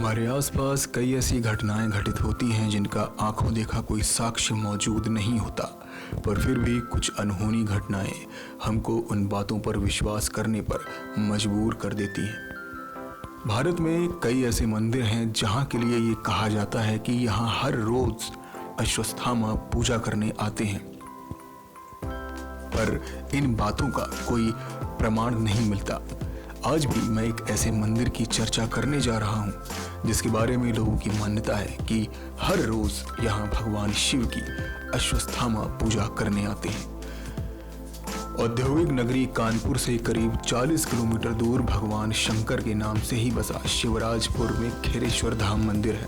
हमारे आसपास कई ऐसी घटनाएं घटित होती हैं जिनका आंखों देखा कोई साक्ष्य मौजूद नहीं होता, पर फिर भी कुछ अनहोनी घटनाएं हमको उन बातों पर विश्वास करने पर मजबूर कर देती हैं। भारत में कई ऐसे मंदिर हैं जहां के लिए ये कहा जाता है कि यहां हर रोज अश्वत्थामा पूजा करने आते हैं, पर इन बातों का कोई प्रमाण नहीं मिलता। आज भी मैं एक ऐसे मंदिर की चर्चा करने जा रहा हूं जिसके बारे में लोगों की मान्यता है कि हर रोज यहां भगवान शिव की अश्वत्थामा पूजा करने आते हैं। औद्योगिक नगरी कानपुर से करीब 40 किलोमीटर दूर भगवान शंकर के नाम से ही बसा शिवराजपुर में खेरेश्वर धाम मंदिर है।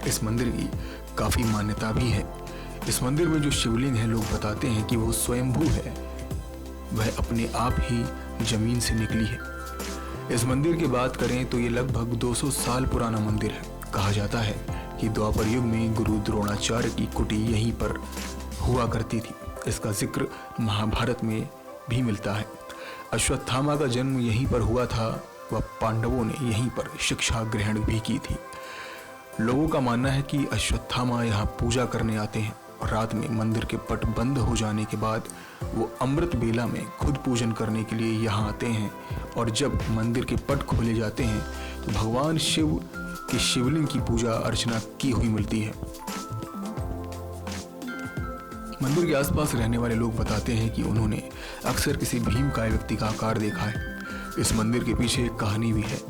इस मंदिर की काफी मान्यता भी है। इस मंदिर में जो शिवलिंग है, लोग बताते हैं कि वो स्वयंभू है, वह अपने आप ही जमीन से निकली है। इस मंदिर की बात करें तो ये लगभग 200 साल पुराना मंदिर है। कहा जाता है कि द्वापर युग में गुरु द्रोणाचार्य की कुटी यहीं पर हुआ करती थी। इसका जिक्र महाभारत में भी मिलता है। अश्वत्थामा का जन्म यहीं पर हुआ था व पांडवों ने यहीं पर शिक्षा ग्रहण भी की थी। लोगों का मानना है कि अश्वत्थामा यहाँ पूजा करने आते हैं और रात में मंदिर के पट बंद हो जाने के बाद वो अमृत बेला में खुद पूजन करने के लिए यहाँ आते हैं, और जब मंदिर के पट खोले जाते हैं तो भगवान शिव के शिवलिंग की पूजा अर्चना की हुई मिलती है। मंदिर के आसपास रहने वाले लोग बताते हैं कि उन्होंने अक्सर किसी भीमकाय व्यक्ति का आकार देखा है। इस मंदिर के पीछे एक कहानी भी है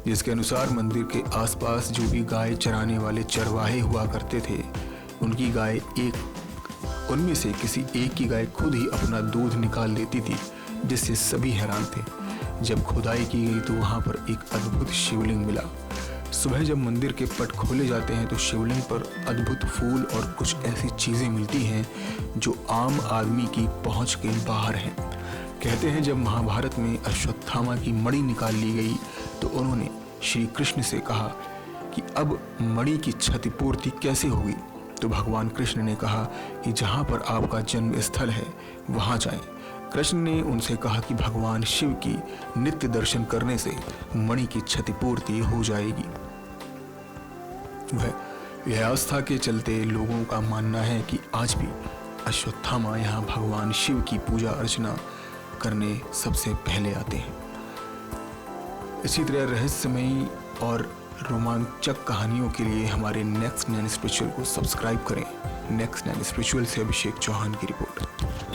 जिसके अनुसार मंदिर के आसपास जो भी गाय चराने वाले चरवाहे हुआ करते थे, उनकी गाय उनमें से किसी एक की गाय खुद ही अपना दूध निकाल देती थी, जिससे सभी हैरान थे। जब खुदाई की गई तो वहां पर एक अद्भुत शिवलिंग मिला। सुबह जब मंदिर के पट खोले जाते हैं तो शिवलिंग पर अद्भुत फूल और कुछ ऐसी चीजें मिलती हैं जो आम आदमी की पहुंच के बाहर हैं। कहते हैं जब महाभारत में अश्वत्थामा की मणि निकाल ली गई तो उन्होंने श्री कृष्ण से कहा कि अब मणि की क्षतिपूर्ति कैसे होगी, तो भगवान कृष्ण ने कहा कि जहाँ पर आपका जन्म स्थल है वहाँ जाएं। कृष्ण ने उनसे कहा कि भगवान शिव की नित्य दर्शन करने से मणि की क्षतिपूर्ति हो जाएगी। यह आस्था के चलते लोगों का मानना है कि आज भी अश्वत्थामा यहाँ भगवान शिव की पूजा अर्चना करने सबसे पहले आते हैं। इसी तरह रहस्यमयी और रोमांचक कहानियों के लिए हमारे नेक्स्ट 9 स्पिरिचुअल को सब्सक्राइब करें। नेक्स्ट 9 स्पिरिचुअल से अभिषेक चौहान की रिपोर्ट।